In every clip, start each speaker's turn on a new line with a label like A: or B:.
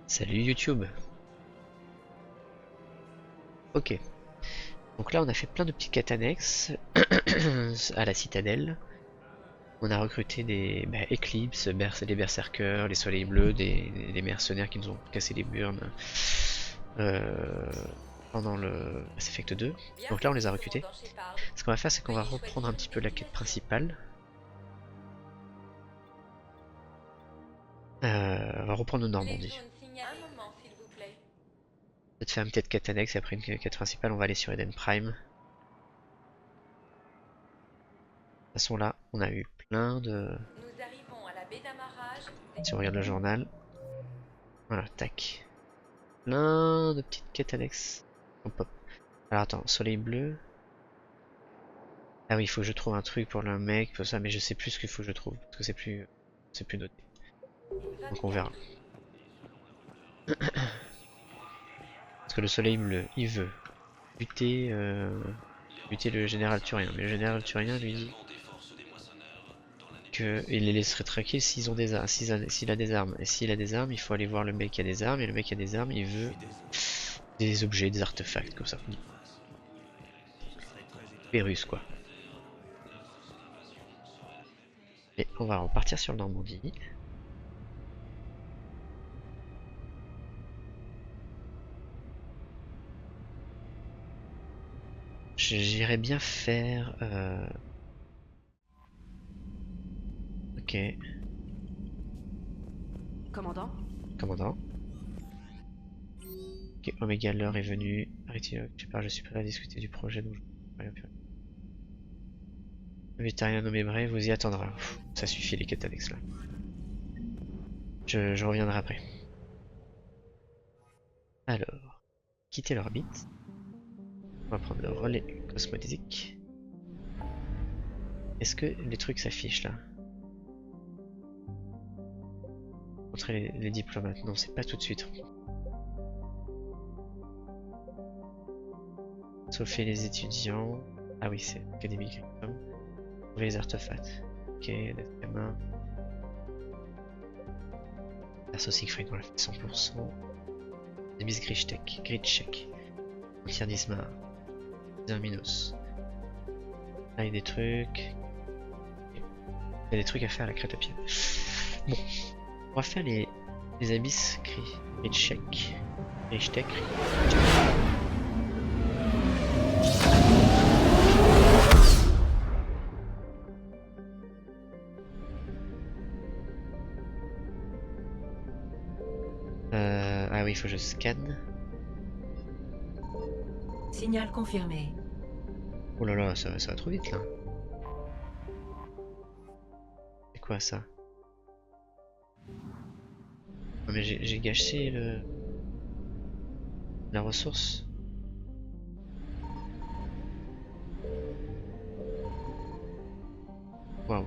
A: Salut YouTube. Ok. Donc là on a fait plein de petites quêtes annexes à la citadelle. On a recruté des Eclipse, les berserkers, les soleils bleus, des mercenaires qui nous ont cassé les burnes pendant le Mass Effect 2. Donc là on les a recrutés. Ce qu'on va faire c'est qu'on va reprendre un petit peu la quête principale. On va reprendre Normandie. Peut-être faire une petite quête annexe et après une quête principale on va aller sur Eden Prime. De toute façon là on a eu plein de... Si on regarde le journal, voilà, tac. Plein de petites quêtes annexes. Hop, hop. Alors attends, soleil bleu. Ah oui, il faut que je trouve un truc pour le mec, pour ça, mais je sais plus ce qu'il faut que je trouve, parce que c'est plus noté. Donc on verra. Parce que le soleil bleu, il veut buter, buter le général turien, mais le général turien lui dit que il les laisserait tranquilles s'ils ont des armes, s'il a des armes. Et s'il a des armes, il faut aller voir le mec qui a des armes, et le mec qui a des armes, il veut des objets, des artefacts, comme ça. Pérus quoi. Et on va repartir sur le Normandie. J'irais bien faire... Ok.
B: Commandant?
A: Commandant. Ok, Omega, l'heure est venue. Arrêtez, je suis prêt à discuter du projet dont je... Le vétérinaire nommé Bray vous y attendra. Pff, ça suffit les quêtes annexes là. Je reviendrai après. Alors, quitter l'orbite. On va prendre le relais cosmodésique. Est-ce que les trucs s'affichent là? Montrer les diplomates. Non, c'est pas tout de suite. Sauver les étudiants. Ah oui, c'est académique. Trouver les artefacts. Ok, d'être gamin. Perso Siegfried, on l'a fait 100%. Demis Gritschek. Entière d'Ismar. Minos. Là il y a des trucs. Il y a des trucs à faire à la crête à pied. Bon. On va faire les abysses Gritschek. Ah oui, il faut que je scanne.
B: Signal confirmé.
A: Oh là là, ça va trop vite là. C'est quoi ça? Non mais j'ai gâché la ressource. Waouh.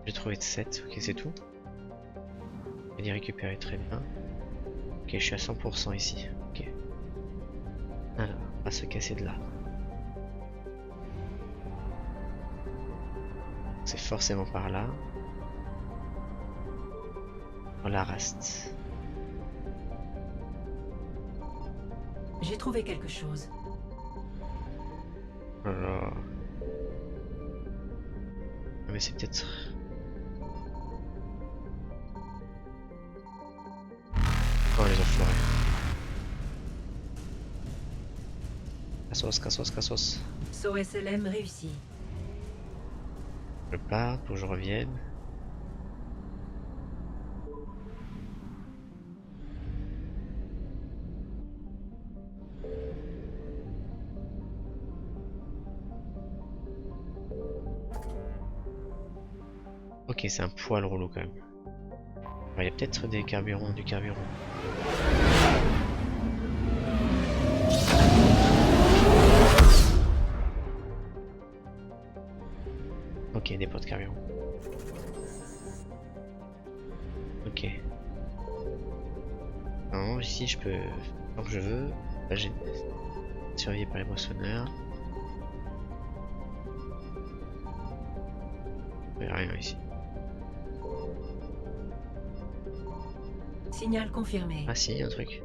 A: J'ai trouvé de 7, ok c'est tout. Je vais les récupérer très bien. Ok, je suis à 100% ici. Ok. Alors, on va se casser de là. C'est forcément par là. On la reste.
B: J'ai trouvé quelque chose.
A: Oh là là. Ah, mais c'est peut-être... Oh les enfoirés. Cassos.
B: Saut SLM réussi.
A: Je pars pour que je revienne. Ok, c'est un poil relou quand même. Il y a peut-être du carburant. Ok, des pots de carburant. Ok. Non, ici je peux faire comme je veux. Là, j'ai surveillé par les moissonneurs. Il n'y a rien ici.
B: Signal confirmé.
A: Ah si, un truc.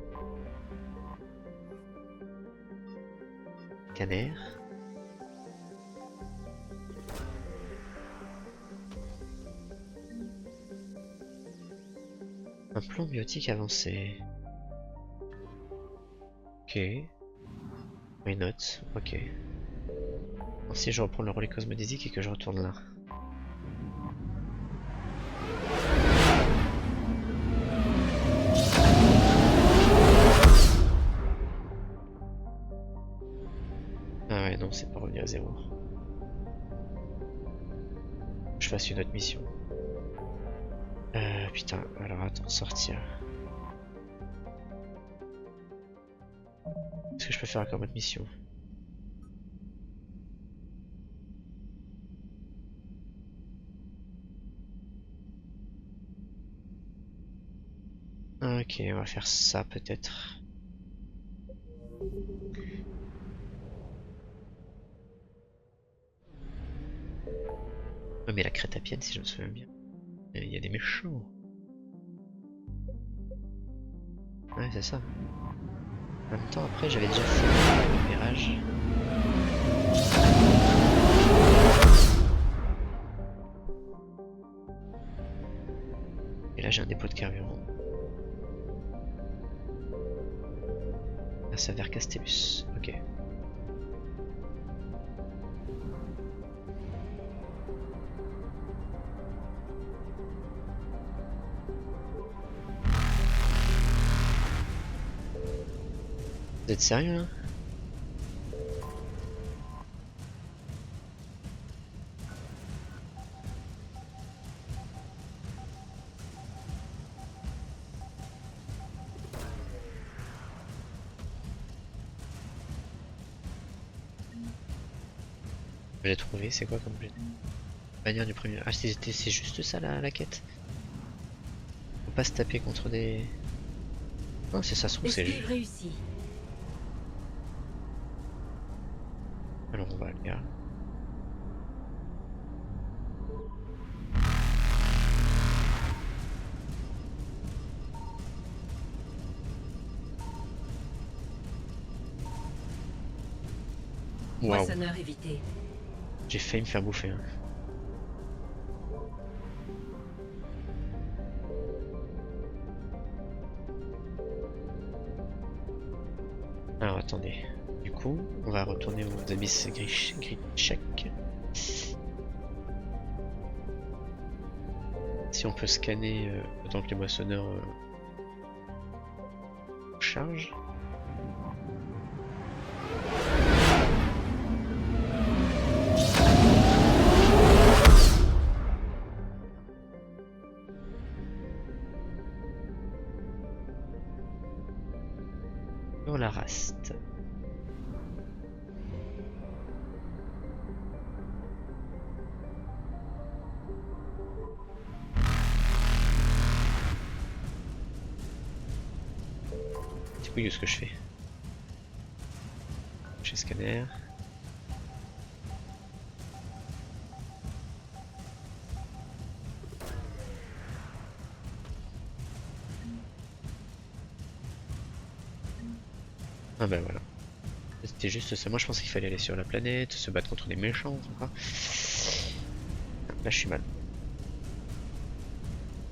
A: Scanner. Un plan biotique avancé. Ok. Why not? Ok. Bon, si je reprends le relais cosmodésique et que je retourne là. Ah ouais, non, c'est pas revenu à zéro. Je fasse une autre mission. Putain, alors attends, sortir. Qu'est-ce que je peux faire comme autre mission? Ok, on va faire ça peut-être. Oh, mais la crétapienne, si je me souviens bien. Il y a des méchants. Ouais, c'est ça. En même temps, après, j'avais déjà fait le repérage. Et là, j'ai un dépôt de carburant. Ah, ça vers Castellus. Ok. Vous êtes sérieux là? Je l'ai trouvé, c'est quoi comme blé? Bannière du premier. Ah, c'est juste ça la quête? Faut pas se taper contre des. Non, c'est ça, se trouve, c'est
B: Esquive réussie.
A: Alors on va aller là. Waouh,
B: Moissonneur évité.
A: j'ai failli me faire bouffer. Hein. Alors attendez. Du coup, on va retourner aux abysses Gritchek. Si on peut scanner autant que les moissonneurs chargent. On la raste. C'est couilleux ce que je fais. Chez scanner. Ah ben voilà. C'était juste ça. Moi je pensais qu'il fallait aller sur la planète, se battre contre des méchants. Là je suis mal.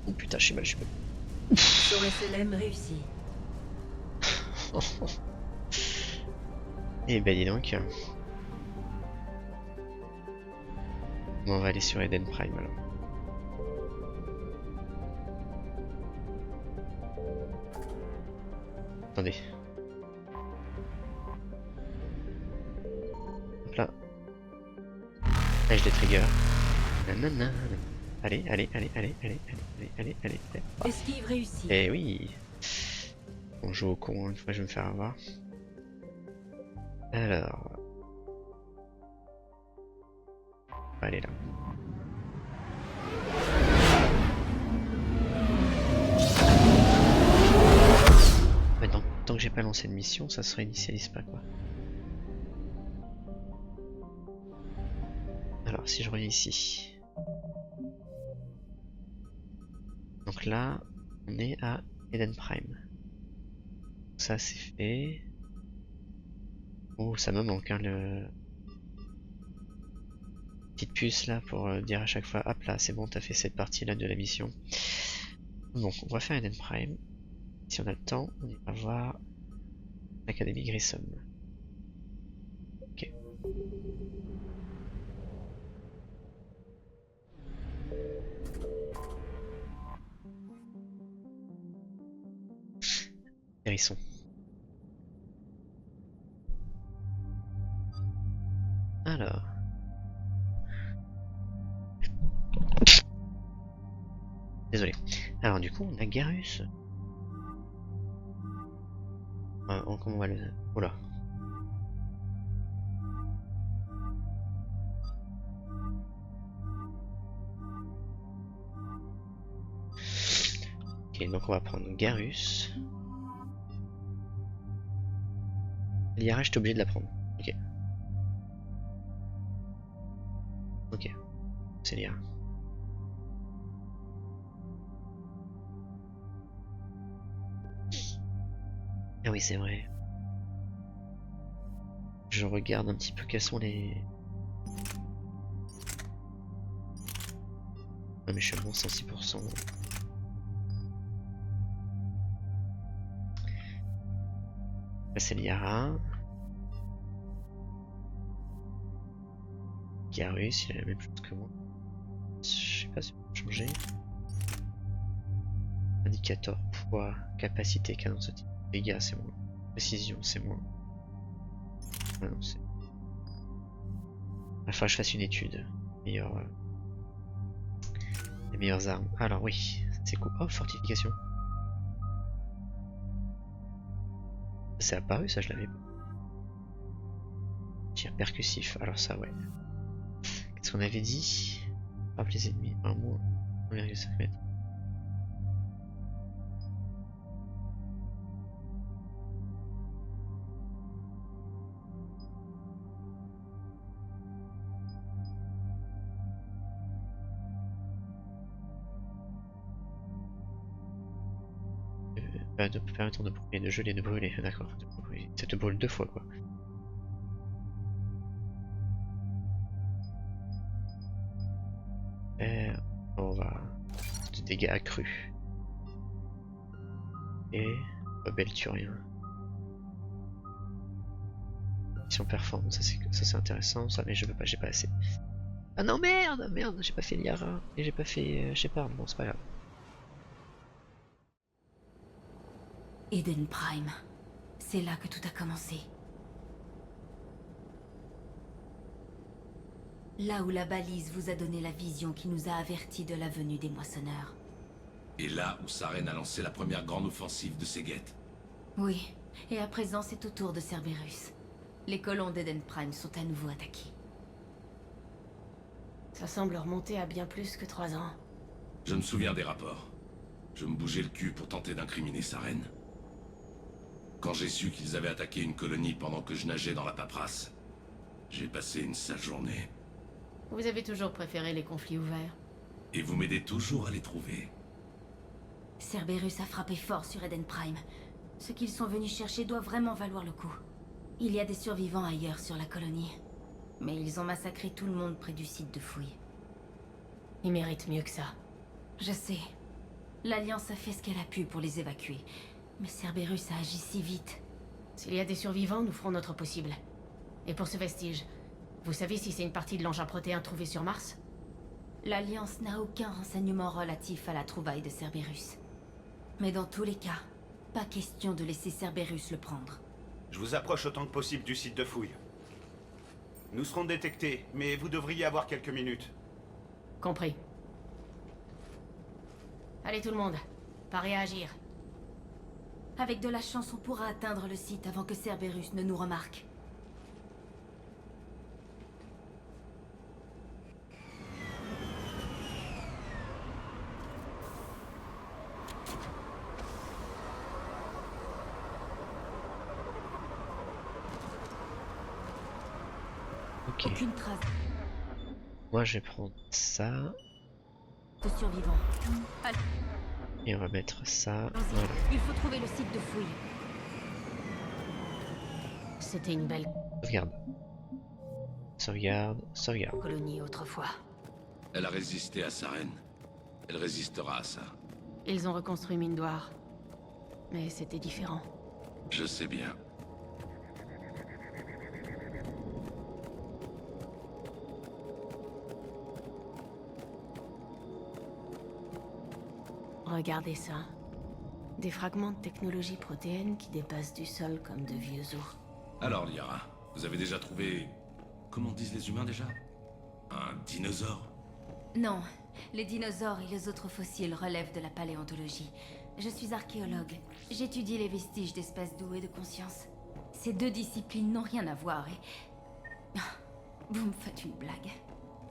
A: Oh putain, je suis mal, je suis mal.
B: Sur SLM réussi.
A: Et ben dis donc. Bon, on va aller sur Eden Prime alors. Attendez. Hop là. Là je les trigger. Nanana. Allez, allez, allez, allez, allez, allez, allez, allez, allez.
B: Esquive réussie.
A: Eh oui. On joue au con, une fois je vais me faire avoir. Alors. On va aller là. Maintenant, tant que j'ai pas après lancer une mission, ça se réinitialise pas quoi. Alors si je reviens ici. Donc là, on est à Eden Prime. Ça c'est fait. Oh, ça me manque hein, le petite puce là pour dire à chaque fois hop là c'est bon, t'as fait cette partie là de la mission. Donc on va faire Eden Prime. Si on a le temps, on ira voir l'Académie Grissom. Ok. Hérisson. Alors. Désolé. Alors du coup, on a Garus. Comment on va le... Oh là. Ok, donc on va prendre Garus. Liara, je suis obligé de la prendre. Ok. Ok. C'est Liara. Ah oui, c'est vrai. Je regarde un petit peu quels sont les... Ah mais je suis à moins 106%. Là c'est Liara. Garus, il a la même chose que moi. Je sais pas si on peut changer. Indicateur, poids, capacité, cadence de tir. Dégâts, c'est moins. Précision, c'est moins. Ah non, c'est... Il va falloir que je fasse une étude. Les meilleures armes. Alors oui, c'est cool. Oh, fortification. C'est apparu, ça je l'avais pas. Tir percussif, alors ça ouais. Qu'est-ce qu'on avait dit? Frappe les ennemis, 1 moins 1,5 mètres. De permettre de brûler, de geler, de brûler, d'accord. Ça te brûle 2 fois quoi. On va... de dégâts accrus. Et... rebelle turien. Mission performance, ça c'est intéressant, ça mais je veux pas, j'ai pas assez. Ah non merde, j'ai pas fait Liara. Et j'ai pas fait Shepard, bon c'est pas grave.
B: Eden Prime. C'est là que tout a commencé. Là où la balise vous a donné la vision qui nous a avertis de la venue des moissonneurs.
C: Et là où Saren a lancé la première grande offensive de ses guettes.
B: Oui, et à présent c'est au tour de Cerberus. Les colons d'Eden Prime sont à nouveau attaqués.
D: Ça semble remonter à bien plus que 3 ans.
C: Je me souviens des rapports. Je me bougeais le cul pour tenter d'incriminer Saren. Quand j'ai su qu'ils avaient attaqué une colonie pendant que je nageais dans la paperasse, j'ai passé une sale journée.
D: Vous avez toujours préféré les conflits ouverts.
C: Et vous m'aidez toujours à les trouver.
B: Cerberus a frappé fort sur Eden Prime. Ce qu'ils sont venus chercher doit vraiment valoir le coup. Il y a des survivants ailleurs sur la colonie. Mais ils ont massacré tout le monde près du site de fouille.
D: Ils méritent mieux que ça.
B: Je sais. L'Alliance a fait ce qu'elle a pu pour les évacuer. Mais Cerberus a agi si vite.
D: S'il y a des survivants, nous ferons notre possible. Et pour ce vestige, vous savez si c'est une partie de l'engin protéin trouvé sur Mars?
B: L'Alliance n'a aucun renseignement relatif à la trouvaille de Cerberus. Mais dans tous les cas, pas question de laisser Cerberus le prendre.
E: Je vous approche autant que possible du site de fouille. Nous serons détectés, mais vous devriez avoir quelques minutes.
D: Compris. Allez tout le monde, parez à agir.
B: Avec de la chance, on pourra atteindre le site avant que Cerberus ne nous remarque.
A: Ok.
B: Aucune trace
A: Moi je vais prendre ça.
B: de survivants.
A: Et on va mettre ça.
B: Allons-y.
A: Voilà.
B: Il faut trouver le site de fouille.
D: C'était une belle
A: Sauvegarde. Sauvegarde. Sauvegarde.
D: colonie autrefois.
C: Elle a résisté à Saren. Elle résistera à ça.
D: Ils ont reconstruit Mindoir. Mais c'était différent.
C: Je sais bien.
D: Regardez ça. Des fragments de technologie protéenne qui dépassent du sol comme de vieux os.
C: Alors, Liara, vous avez déjà trouvé... Comment disent les humains déjà? Un dinosaure?
B: Non, les dinosaures et les autres fossiles relèvent de la paléontologie. Je suis archéologue. J'étudie les vestiges d'espèces douées de conscience. Ces deux disciplines n'ont rien à voir et... Vous me faites une blague.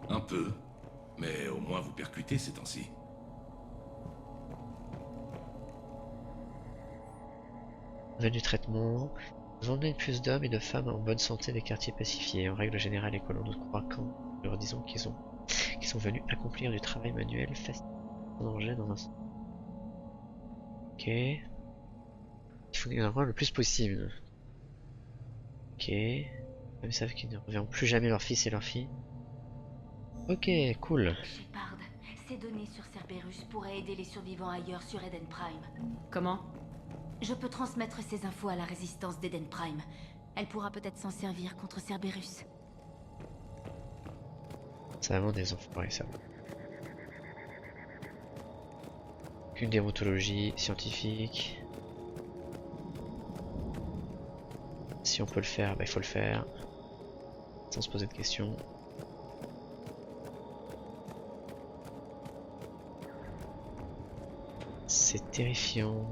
C: Un peu. Mais au moins vous percutez ces temps-ci.
A: Zone du traitement. Nous emmenons plus d'hommes et de femmes en bonne santé des quartiers pacifiés. En règle générale, les colons nous croient quand nous leur disons qu'ils sont venus accomplir du travail manuel facile sans danger dans un sens. Ok. Il faut qu'ils en rendent le plus possible. Ok. Ils savent qu'ils ne reverront plus jamais leur fils et leur fille. Ok, cool.
B: Shepard, ces données sur Cerberus pourraient aider les survivants ailleurs sur Eden Prime.
D: Comment?
B: Je peux transmettre ces infos à la résistance d'Eden Prime. Elle pourra peut-être s'en servir contre Cerberus.
A: C'est vraiment des enfoirés ça. Qu'une déontologie scientifique. Si on peut le faire, bah il faut le faire. Sans se poser de questions. C'est terrifiant.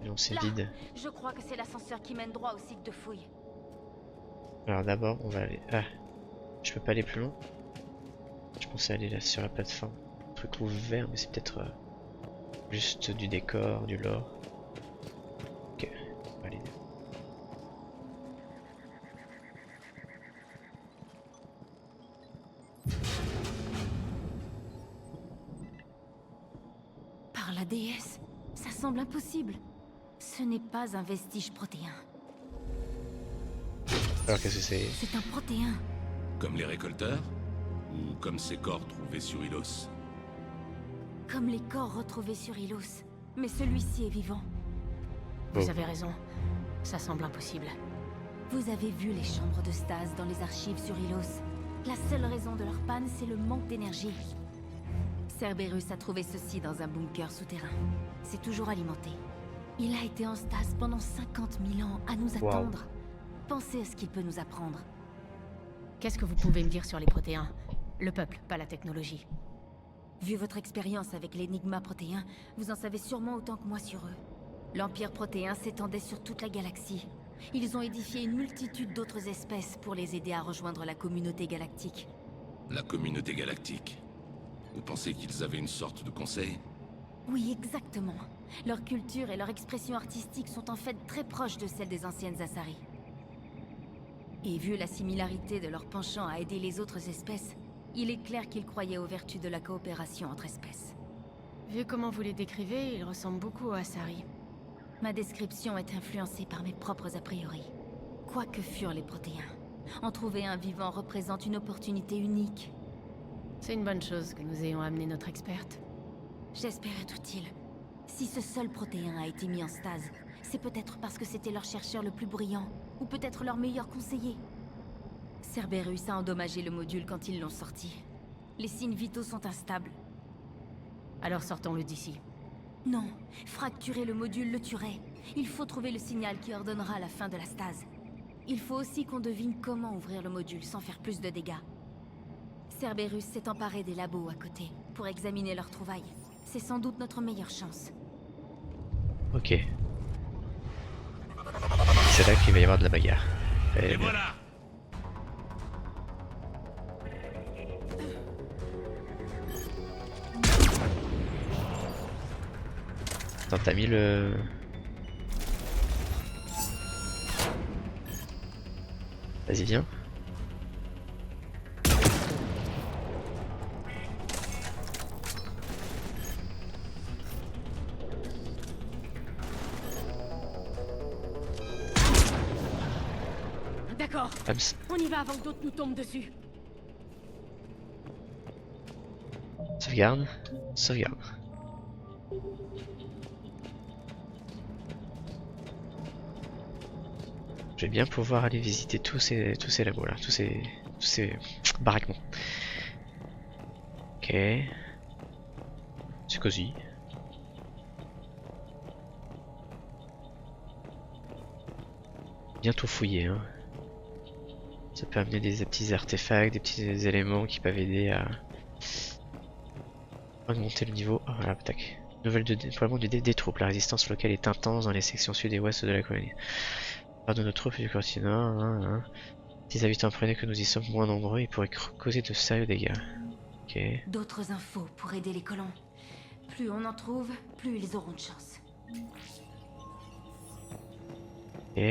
A: Non, c'est
B: Là,
A: vide.
B: Je crois que c'est l'ascenseur qui mène droit au site de fouille.
A: Alors d'abord, on va aller... Ah, je peux pas aller plus loin. Je pensais aller là sur la plateforme. Un truc ouvert, mais c'est peut-être juste du décor, du lore. Ok, on va aller.
B: Par la déesse, ça semble impossible. Ce n'est pas un vestige protéin.
A: Alors qu'est-ce que c'est?
B: C'est un protéin.
C: Comme les récolteurs? Ou comme ces corps trouvés sur Ilos?
B: Comme les corps retrouvés sur Ilos. Mais celui-ci est vivant.
D: Vous
A: Oh.
D: avez raison. Ça semble impossible.
B: Vous avez vu les chambres de stase dans les archives sur Ilos. La seule raison de leur panne, c'est le manque d'énergie. Cerberus a trouvé ceci dans un bunker souterrain. C'est toujours alimenté. Il a été en stase pendant 50 000 ans à nous attendre. Pensez à ce qu'il peut nous apprendre.
D: Qu'est-ce que vous pouvez me dire sur les protéins? Le peuple, pas la technologie.
B: Vu votre expérience avec l'énigma protéin, vous en savez sûrement autant que moi sur eux. L'Empire protéin s'étendait sur toute la galaxie. Ils ont édifié une multitude d'autres espèces pour les aider à rejoindre la communauté galactique.
C: La communauté galactique. Vous pensez qu'ils avaient une sorte de conseil?
B: Oui, exactement. Leur culture et leur expression artistique sont en fait très proches de celles des anciennes Asari. Et vu la similarité de leur penchant à aider les autres espèces, il est clair qu'ils croyaient aux vertus de la coopération entre espèces.
D: Vu comment vous les décrivez, ils ressemblent beaucoup à Asari.
B: Ma description est influencée par mes propres a priori. Quoi que furent les protéins, en trouver un vivant représente une opportunité unique.
D: C'est une bonne chose que nous ayons amené notre experte.
B: J'espère être utile. Si ce seul protéin a été mis en stase, c'est peut-être parce que c'était leur chercheur le plus brillant, ou peut-être leur meilleur conseiller. Cerberus a endommagé le module quand ils l'ont sorti. Les signes vitaux sont instables.
D: Alors sortons-le d'ici.
B: Non, fracturer le module le tuerait. Il faut trouver le signal qui ordonnera la fin de la stase. Il faut aussi qu'on devine comment ouvrir le module sans faire plus de dégâts. Cerberus s'est emparé des labos à côté, pour examiner leurs trouvailles. C'est sans doute notre meilleure chance.
A: Ok. C'est là qu'il va y avoir de la bagarre.
C: Et voilà!
A: Attends, t'as mis le... Vas-y, viens.
D: D'accord.
A: Hams.
D: On y va avant que d'autres nous tombent dessus.
A: Sauvegarde. Sauvegarde. Je vais bien pouvoir aller visiter tous ces labos là, tous ces baraquements. Ok. C'est cosy. Bien tout fouiller, hein. Ça peut amener des petits artefacts, des petits éléments qui peuvent aider à augmenter le niveau. Ah, voilà, tac. Nouvelle de déploiement des troupes. La résistance locale est intense dans les sections sud et ouest de la colonie. Part de nos troupes du continent. Si les habitants apprenaient que nous y sommes moins nombreux, ils pourraient causer de sérieux dégâts. Ok.
B: D'autres infos pour aider les colons. Plus on en trouve, plus ils auront de chance.
A: Ok.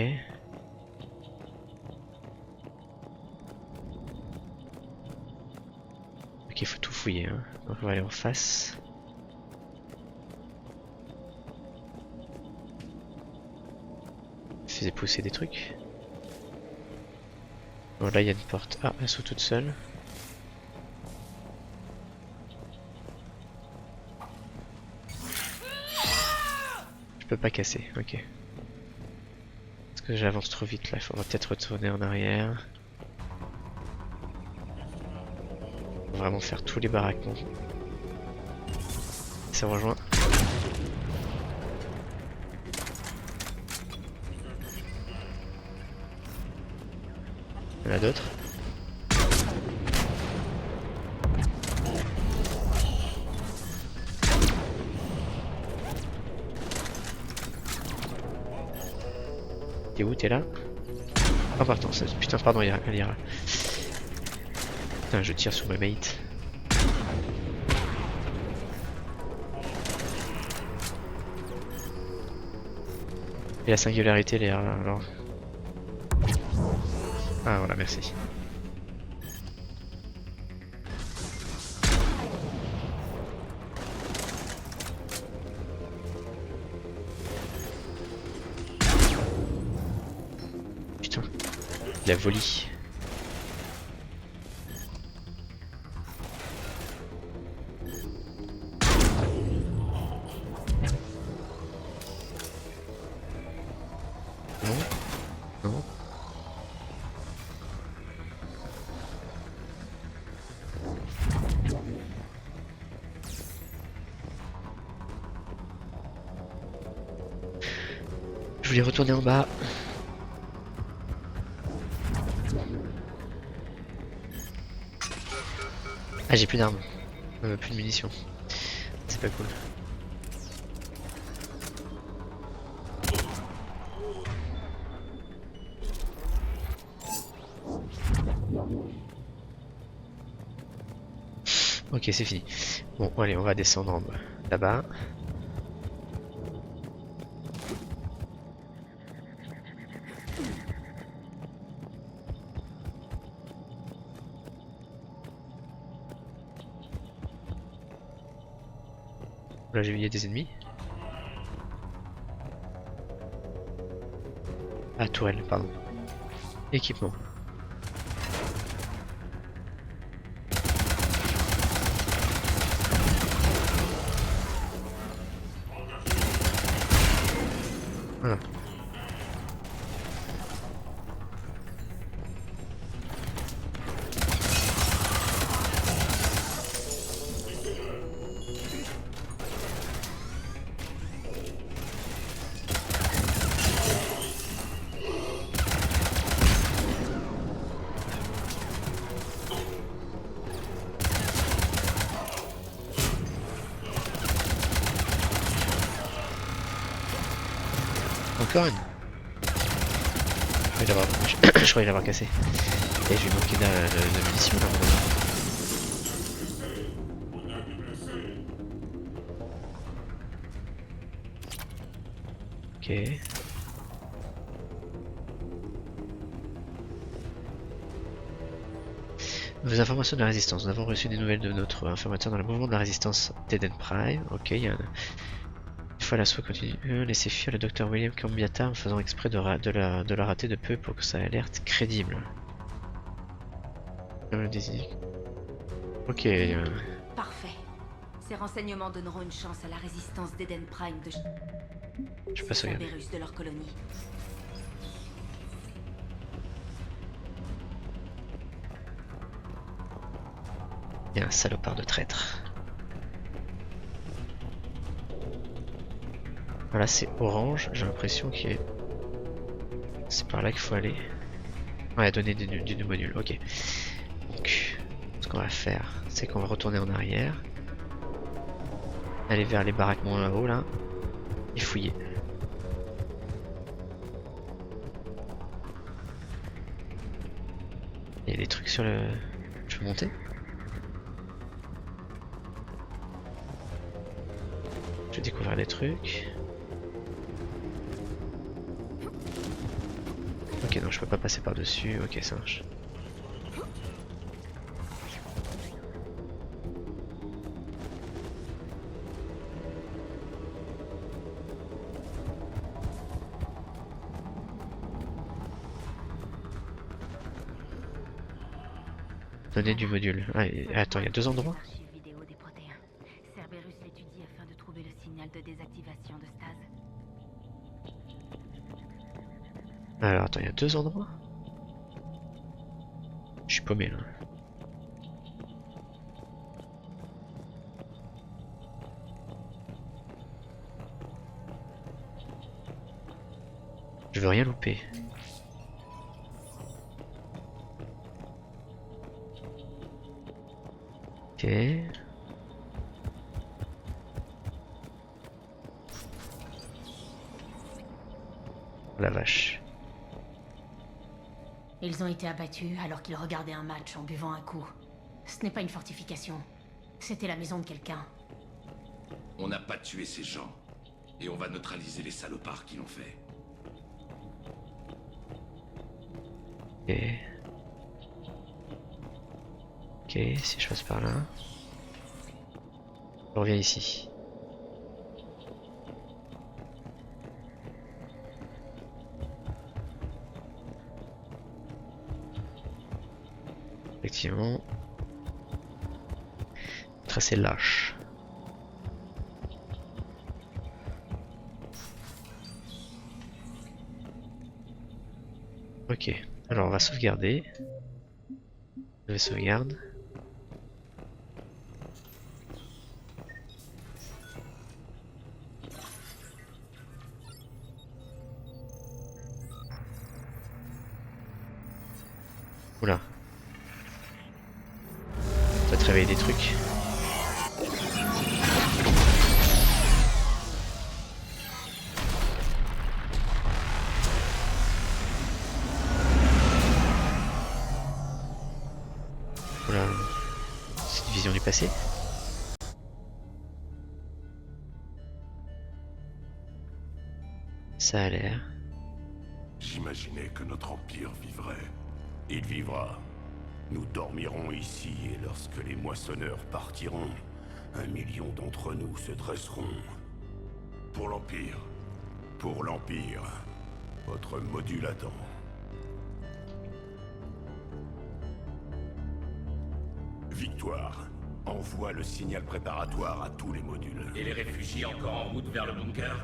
A: Ok, il faut tout fouiller, hein. Donc on va aller en face. Faisait pousser des trucs. Bon, là il y a une porte. Ah, elle s'ouvre toute seule. Je peux pas casser, ok. Est-ce que j'avance trop vite là? Il faudra peut-être retourner en arrière. Vraiment faire tous les baraquements. Ça rejoint. Il y en a d'autres. T'es où? T'es là? Oh pardon, putain pardon, elle ira. Putain, je tire sur ma mate. Et la singularité, les alors. Ah voilà, merci. Putain, la volie. Non. Je voulais retourner en bas. Ah, j'ai plus d'armes. Plus de munitions. C'est pas cool. Ok, c'est fini. Bon, allez, on va descendre en bas. Là-bas. Là, j'ai vu, il y a des ennemis. Ah, tourelle, pardon. Équipement. Voilà. Encore une. Je croyais l'avoir cassé. Et je vais manquer de munitions là. Ok. Nos informations de la résistance. Nous avons reçu des nouvelles de notre informateur dans le mouvement de la résistance d'Eden Prime. Ok, il Toutefois, l'assaut continue. Laissez fuir le docteur William Cambiata en faisant exprès de la rater de peu pour que ça ait l'air crédible. Ok.
B: Parfait. Ces renseignements donneront une chance à la résistance d'Eden Prime de
A: Je passe au gars.
B: Cerberus de leur colonie.
A: Il y a un salopard de traître. Voilà, c'est orange. J'ai l'impression qu'il est... C'est par là qu'il faut aller. Ouais, donner du module. Ok. Donc, ce qu'on va faire, c'est qu'on va retourner en arrière. Aller vers les baraquements là-haut, là. Et fouiller. Il y a des trucs sur le... Je peux monter? Je vais découvrir des trucs. Ok, non, je peux pas passer par-dessus. Ok, ça marche. Donner du module. Ah, attends, il y a 2 endroits?
B: Archive vidéo des protéins. Cerberus l'étudie afin de trouver le signal de désactivation de stase.
A: Alors, attends, il y a 2 endroits? Je suis paumé là. Je veux rien louper. Ok. La vache.
D: Ils ont été abattus alors qu'ils regardaient un match en buvant un coup. Ce n'est pas une fortification. C'était la maison de quelqu'un.
C: On n'a pas tué ces gens. Et on va neutraliser les salopards qui l'ont fait.
A: Ok. Ok, si je passe par là. Je reviens ici. Effectivement. Tracé lâche. Ok, alors on va sauvegarder. Je vais sauvegarde. Oula. Ça va te réveiller des trucs. Oula. C'est une vision du passé. Ça a l'air.
F: J'imaginais que notre empire vivrait. Il vivra. Nous dormirons ici et lorsque les moissonneurs partiront, 1 million d'entre nous se dresseront.
C: Pour l'Empire.
F: Pour l'Empire. Votre module attend. Victoire. Envoie le signal préparatoire à tous les modules.
C: Et les réfugiés encore en route vers le bunker?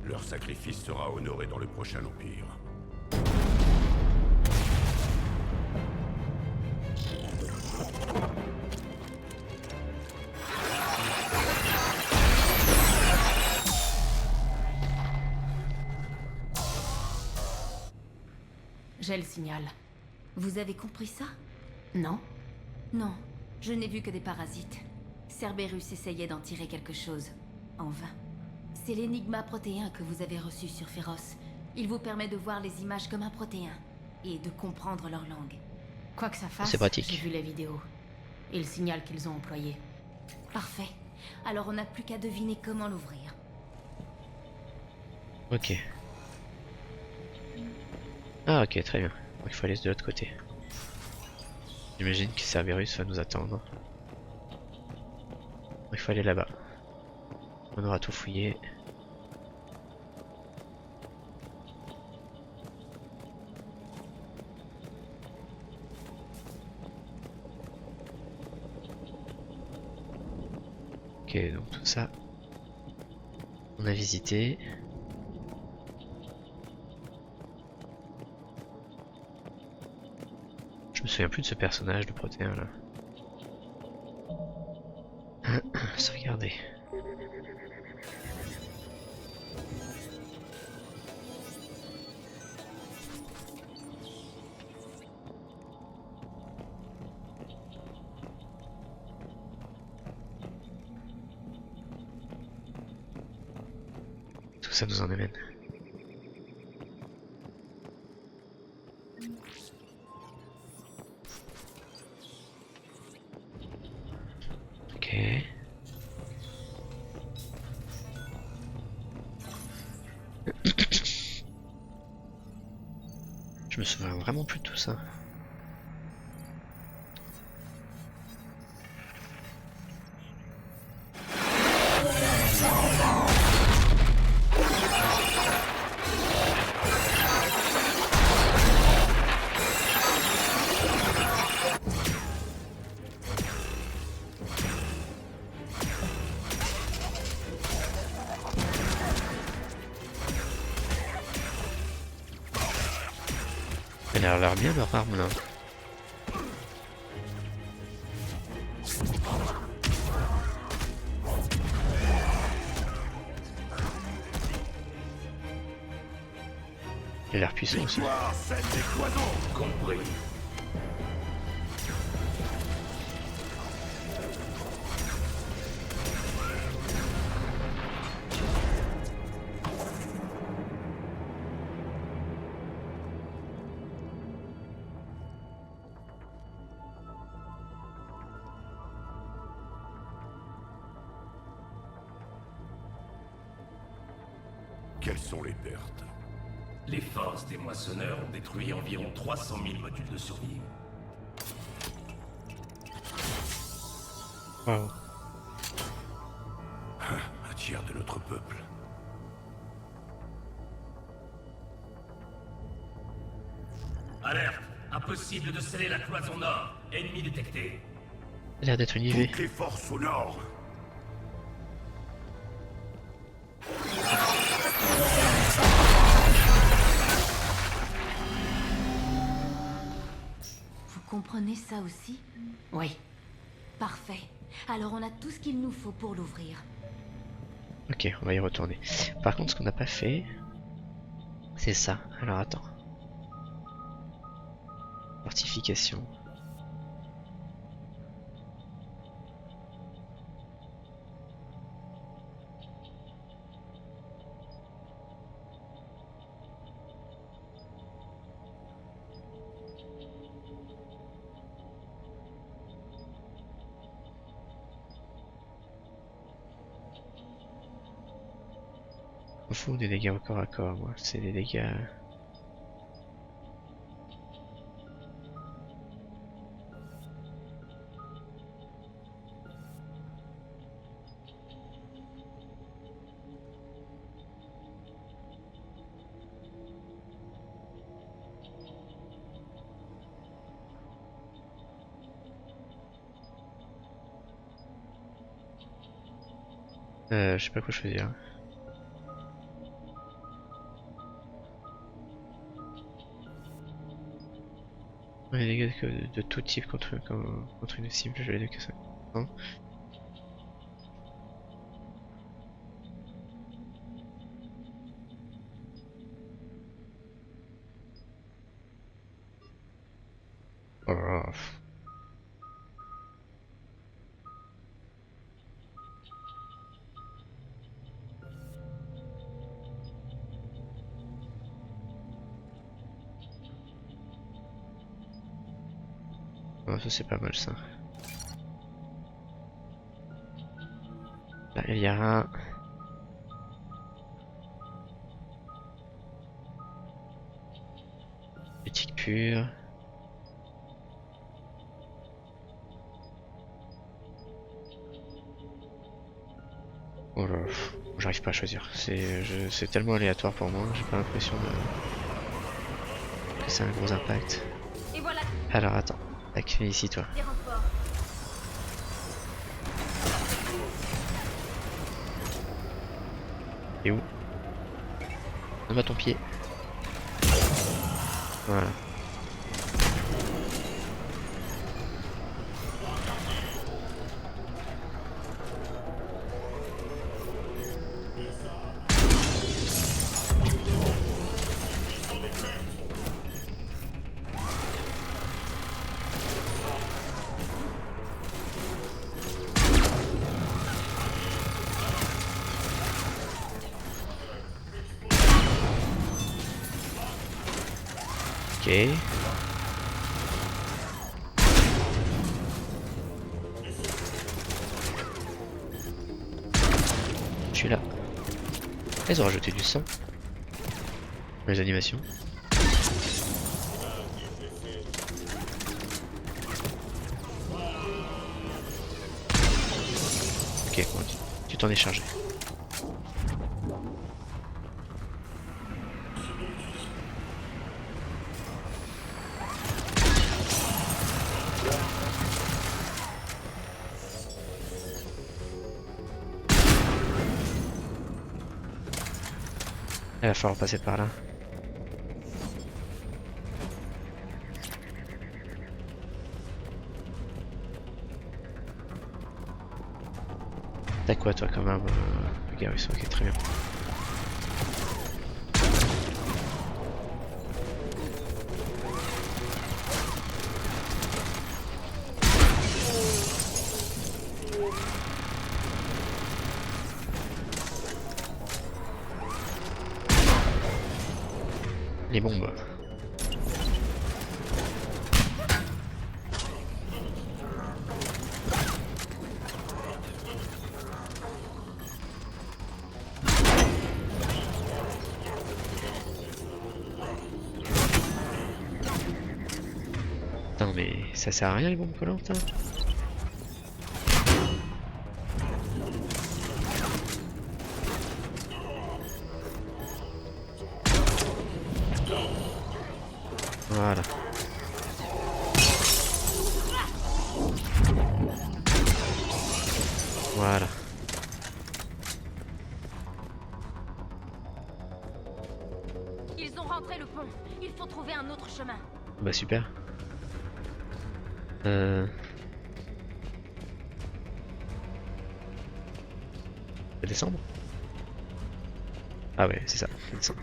F: Leur sacrifice sera honoré dans le prochain Empire.
D: J'ai le signal.
B: Vous avez compris ça?
D: Non?
B: Non, je n'ai vu que des parasites. Cerberus essayait d'en tirer quelque chose. En vain. C'est l'énigma protéin que vous avez reçu sur Féroce. Il vous permet de voir les images comme un protéin. Et de comprendre leur langue.
D: Quoi que ça fasse,
A: C'est pratique.
D: j'ai vu les vidéos. Et le signal qu'ils ont employé.
B: Parfait. Alors on n'a plus qu'à deviner comment l'ouvrir.
A: Ok. Ah ok, très bien. Donc, il faut aller de l'autre côté. J'imagine que Cerberus va nous attendre. Il faut aller là-bas. On aura tout fouillé. Ok, donc tout ça, on a visité. Je me souviens plus de ce personnage de Protéin là. Sauvegarder. Tout ça nous en amène. Ok. Je me souviens vraiment plus de tout ça. Elle a l'air bien leur arme là. Elle a l'air puissant aussi.
F: Victoire, celle des cloisons. Compris. Quelles sont les pertes?
C: Les forces des moissonneurs ont détruit environ 300 000 modules de survie.
A: Wow.
F: Un tiers de notre peuple.
C: Alerte! Impossible de sceller la cloison nord. Ennemi détecté.
A: Elle a l'air d'être une IV.
F: Toutes les forces au nord.
B: Vous comprenez ça aussi?
D: Oui.
B: Parfait. Alors on a tout ce qu'il nous faut pour l'ouvrir.
A: Ok, on va y retourner. Par contre, ce qu'on n'a pas fait, c'est ça. Alors attends. Fortification. Au fond des dégâts au corps à corps, moi. C'est des dégâts. Je sais pas quoi choisir. Les dégâts de tout type contre une cible, je vais que ça. Non. Oh là là. Oh, ça c'est pas mal ça. Là il y a un. Éthique pure. Oh là là. J'arrive pas à choisir. C'est tellement aléatoire pour moi, j'ai pas l'impression que c'est un gros impact.
B: Et voilà,
A: Alors attends, tac, viens ici toi.
B: des renforts.
A: Et où? Donne-moi ton pied. Voilà. Ok. Je suis là. Ils ont rajouté du sang. Les animations. Ok, bon, tu t'en es chargé. Il va falloir passer par là. T'as quoi toi comme arme Garrus, ok très bien. Les bombes. Putain mais ça sert à rien les bombes collantes hein. Voilà. Voilà.
B: Ils ont rentré le pont. Il faut trouver un autre chemin.
A: Bah super. Faut descendre? Ah ouais, c'est ça, faut descendre.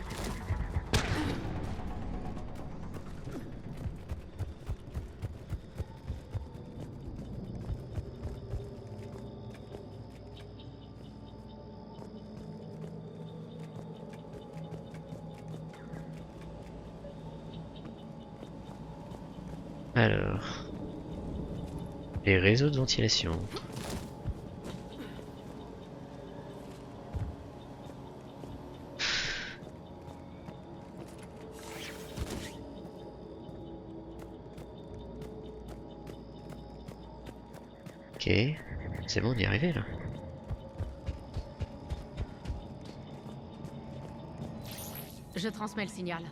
A: Alors, les réseaux de ventilation. Ok, c'est bon, on y est arrivé là.
D: Je transmets le signal.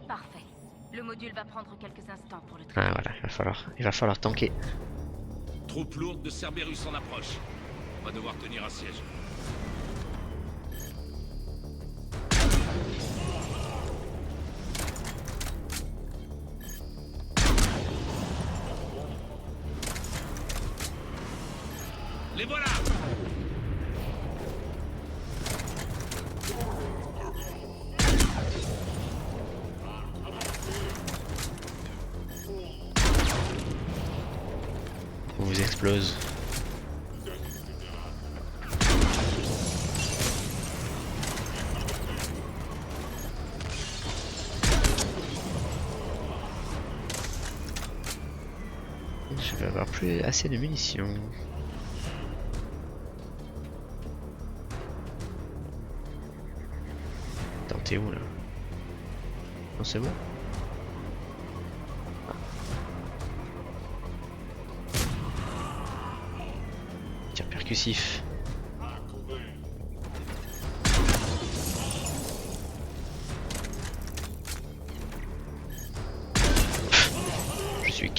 B: Parfait. Le module va prendre quelques instants pour le traiter.
A: Ah voilà, il va falloir tanker.
C: Troupe lourde de Cerberus en approche. On va devoir tenir un siège. Les voilà!
A: On vous explose. Je vais avoir plus assez de munitions. Attends, t'es où là? Non, c'est bon? Tir percussif.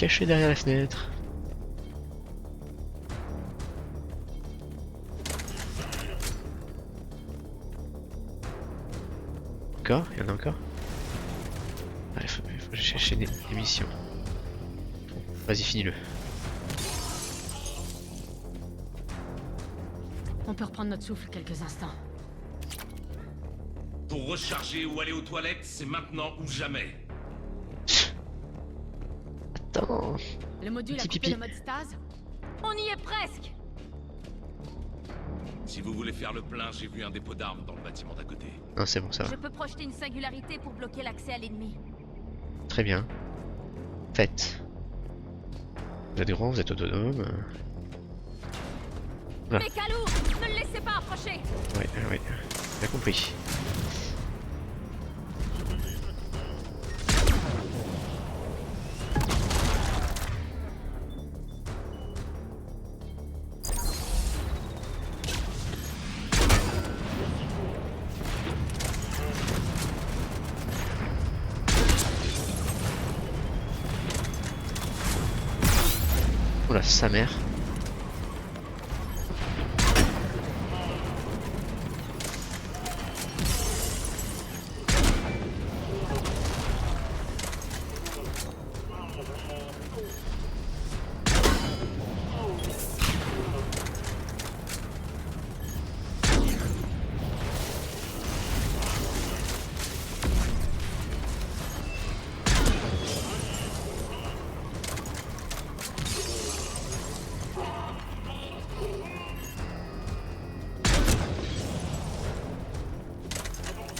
A: caché derrière la fenêtre. Encore? Il y en a encore? Ah, il faut que je cherche des missions. Bon, vas-y, finis-le.
D: On peut reprendre notre souffle quelques instants.
C: Pour recharger ou aller aux toilettes, c'est maintenant ou jamais.
A: Attends.
D: Le module a
A: Petit
D: coupé
A: pipi.
D: le mode stase.
B: On y est presque!
C: Si vous voulez faire le plein, j'ai vu un dépôt d'armes dans le bâtiment d'à côté.
A: Non, c'est bon, ça va.
B: Je peux projeter une singularité pour bloquer l'accès à l'ennemi.
A: Très bien. Faites. Vous êtes grand, vous êtes autonome. Ah.
B: Mais Kalou, ne le laissez pas approcher!
A: Ouais, j'ai compris. Oula, sa mère.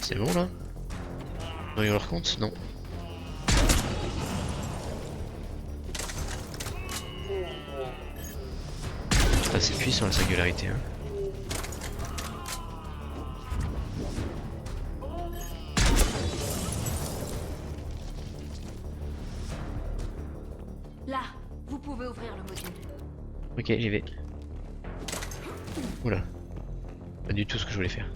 A: C'est bon là? On leur compte? Non. Ah, c'est puissant la singularité. Hein.
B: Là, vous pouvez ouvrir le module.
A: Ok, j'y vais. Oula. Pas du tout ce que je voulais faire.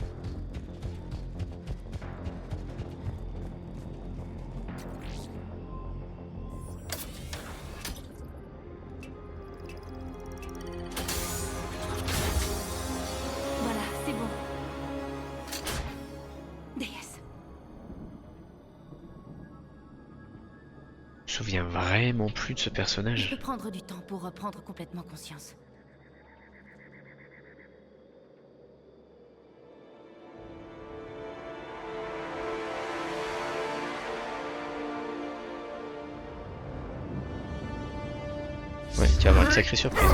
B: Voilà, c'est bon. Déesse.
A: Je me souviens vraiment plus de ce
B: Il
A: personnage.
B: peut prendre du temps pour reprendre complètement conscience.
A: Ouais, tu vas avoir une sacrée surprise.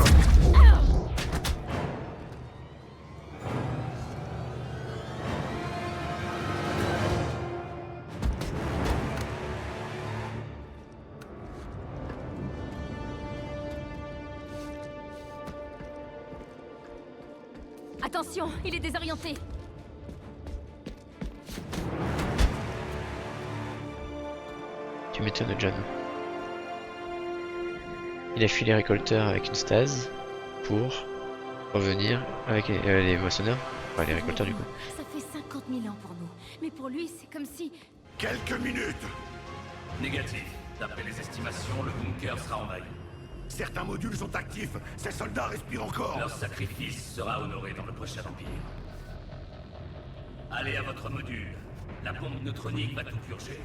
B: Attention, il est désorienté.
A: Tu m'étonnes, John. Il a fui les récolteurs avec une stase pour revenir avec les moissonneurs. Enfin, les récolteurs du coup.
B: Ça fait 50 000 ans pour nous. Mais pour lui, c'est comme si...
F: Quelques minutes.
C: Négatif. D'après les estimations, le bunker sera envahi.
F: Certains modules sont actifs. Ces soldats respirent encore.
C: Leur sacrifice sera honoré dans le prochain empire. Allez à votre module. La bombe neutronique va tout purger.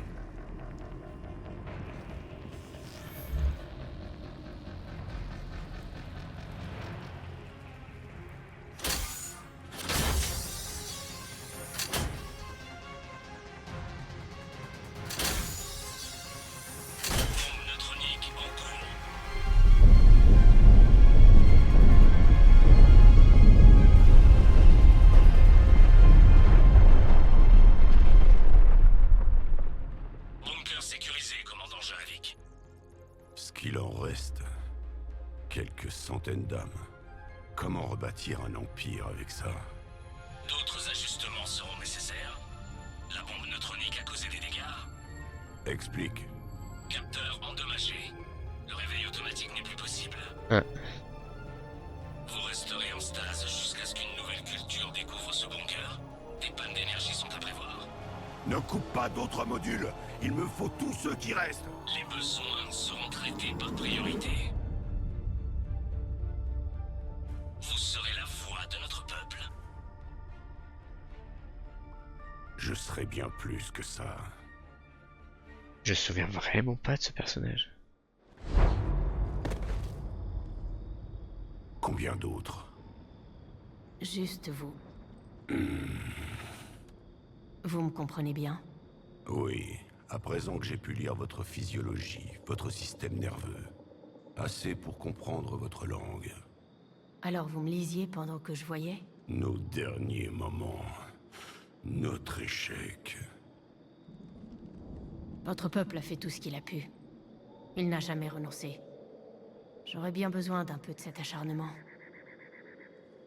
C: Bombe neutronique en cours. Bunker sécurisé, commandant Javik.
F: Ce qu'il en reste. Quelques centaines d'âmes. Comment rebâtir un empire avec ça?
C: D'autres ajustements seront nécessaires. La bombe neutronique a causé des dégâts.
F: Explique.
C: Capteur endommagé. Le réveil automatique n'est plus possible.
A: Ah.
C: Vous resterez en stase jusqu'à ce qu'une nouvelle culture découvre ce bunker. Des pannes d'énergie sont à prévoir.
F: Ne coupe pas d'autres modules. Il me faut tous ceux qui restent.
C: Les besoins seront traités sécurité par priorité. Vous serez la voix de notre peuple.
F: Je serai bien plus que ça.
A: Je me souviens vraiment pas de ce personnage.
F: Combien d'autres?
D: Juste vous. Vous me comprenez bien?
F: Oui, à présent que j'ai pu lire votre physiologie, votre système nerveux. Assez pour comprendre votre langue.
D: Alors vous me lisiez pendant que je voyais?
F: Nos derniers moments. Notre échec.
D: Votre peuple a fait tout ce qu'il a pu. Il n'a jamais renoncé. J'aurais bien besoin d'un peu de cet acharnement.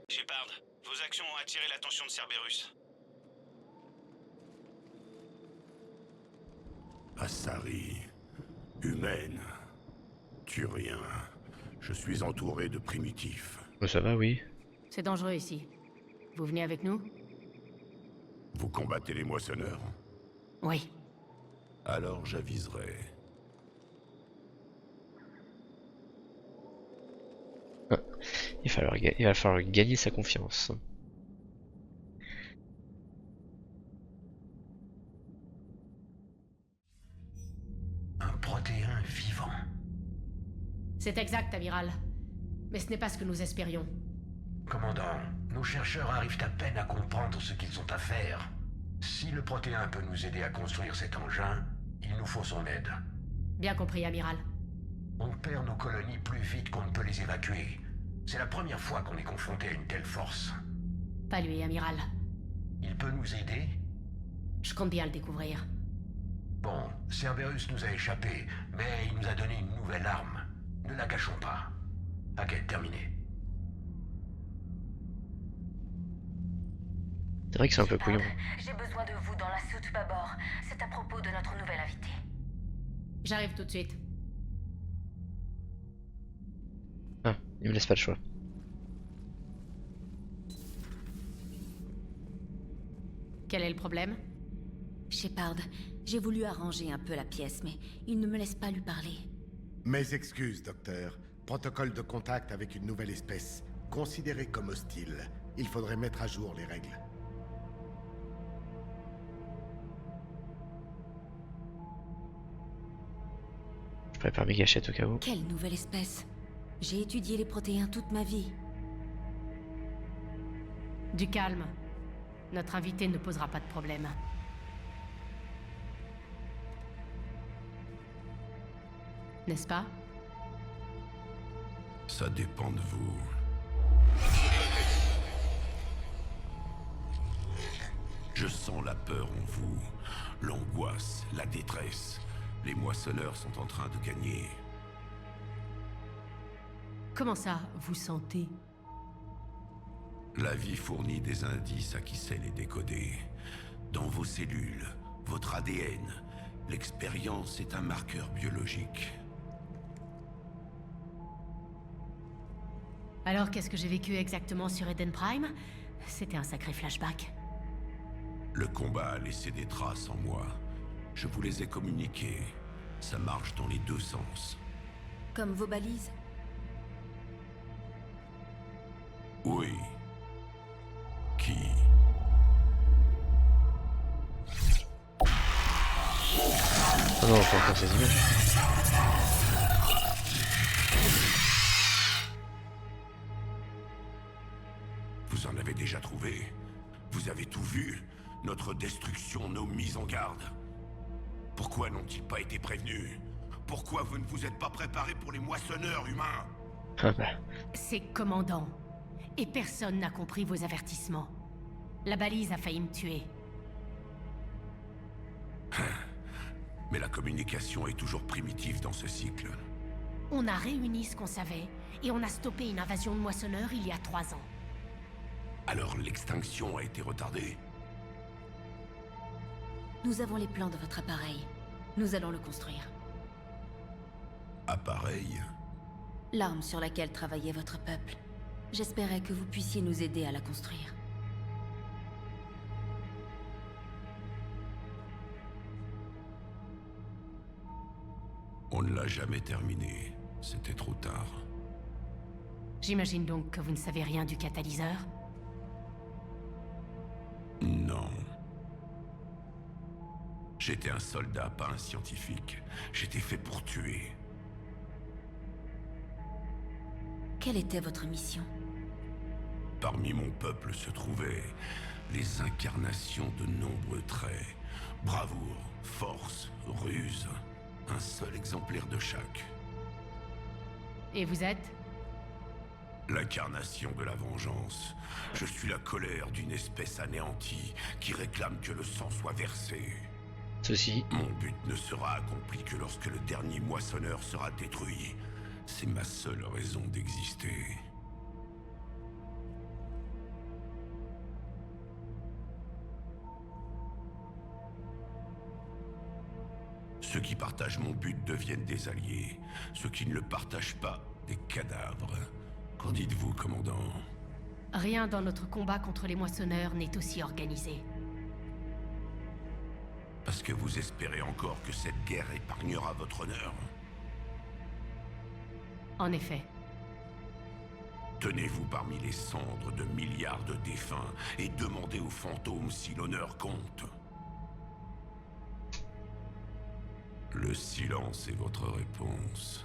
E: Shepard, vos actions ont attiré l'attention de Cerberus.
F: Asari. Humaine. Turien. Je suis entouré de primitifs.
A: Oh, ça va, oui.
D: C'est dangereux ici. Vous venez avec nous?
F: Vous combattez les moissonneurs?
D: Oui.
F: Alors j'aviserai.
A: Il va falloir gagner sa confiance.
G: Un protéin vivant.
D: C'est exact, amiral. Mais ce n'est pas ce que nous espérions.
G: Commandant, nos chercheurs arrivent à peine à comprendre ce qu'ils ont à faire. Si le protéin peut nous aider à construire cet engin, il nous faut son aide.
D: Bien compris, amiral.
G: On perd nos colonies plus vite qu'on ne peut les évacuer. C'est la première fois qu'on est confronté à une telle force.
D: Pas lui, amiral.
G: Il peut nous aider?
D: Je compte bien le découvrir.
G: Bon, Cerberus nous a échappé, mais il nous a donné une nouvelle arme. Ne la gâchons pas. Enquête terminée.
A: C'est vrai que c'est un peu couillon.
B: J'ai besoin de vous dans la soute bâbord. C'est à propos de notre nouvel invité.
D: J'arrive tout de suite.
A: Ah, il me laisse pas le choix.
D: Quel est le problème?
B: Shepard, j'ai voulu arranger un peu la pièce, mais il ne me laisse pas lui parler.
H: Mes excuses, docteur. Protocole de contact avec une nouvelle espèce, considérée comme hostile. Il faudrait mettre à jour les règles.
A: Je prépare mes gâchettes au cas où.
B: Quelle nouvelle espèce? J'ai étudié les protéins toute ma vie.
D: Du calme. Notre invité ne posera pas de problème. N'est-ce pas?
F: Ça dépend de vous. Je sens la peur en vous, l'angoisse, la détresse. Les moissonneurs sont en train de gagner.
D: Comment ça, vous sentez?
F: La vie fournit des indices à qui sait les décoder. Dans vos cellules, votre ADN, l'expérience est un marqueur biologique.
D: Alors qu'est-ce que j'ai vécu exactement sur Eden Prime? C'était un sacré flashback.
F: Le combat a laissé des traces en moi. Je vous les ai communiquées. Ça marche dans les deux sens.
B: Comme vos balises?
F: Oui. Qui?
A: Oh non, pas encore ces images.
F: Vous en avez déjà trouvé. Vous avez tout vu. Notre destruction, nos mises en garde. Pourquoi n'ont-ils pas été prévenus? Pourquoi vous ne vous êtes pas préparés pour les moissonneurs humains?
A: Ah bah,
D: C'est commandant. Et personne n'a compris vos avertissements. La balise a failli me tuer.
F: Mais la communication est toujours primitive dans ce cycle.
D: On a réuni ce qu'on savait, et on a stoppé une invasion de moissonneurs il y a 3 ans.
F: Alors l'extinction a été retardée.
B: Nous avons les plans de votre appareil. Nous allons le construire.
F: Appareil?
B: L'arme sur laquelle travaillait votre peuple. J'espérais que vous puissiez nous aider à la construire.
F: On ne l'a jamais terminé. C'était trop tard.
D: J'imagine donc que vous ne savez rien du catalyseur?
F: Non. J'étais un soldat, pas un scientifique. J'étais fait pour tuer.
B: Quelle était votre mission?
F: Parmi mon peuple se trouvaient les incarnations de nombreux traits. Bravoure, force, ruse. Un seul exemplaire de chaque.
D: Et vous êtes?
F: L'incarnation de la vengeance. Je suis la colère d'une espèce anéantie qui réclame que le sang soit versé.
A: Ceci.
F: Mon but ne sera accompli que lorsque le dernier moissonneur sera détruit. C'est ma seule raison d'exister. Ceux qui partagent mon but deviennent des alliés. Ceux qui ne le partagent pas, des cadavres. Qu'en dites-vous, commandant?
D: Rien dans notre combat contre les moissonneurs n'est aussi organisé.
F: Parce que vous espérez encore que cette guerre épargnera votre honneur?
D: En effet.
F: Tenez-vous parmi les cendres de milliards de défunts et demandez aux fantômes si l'honneur compte. Le silence est votre réponse.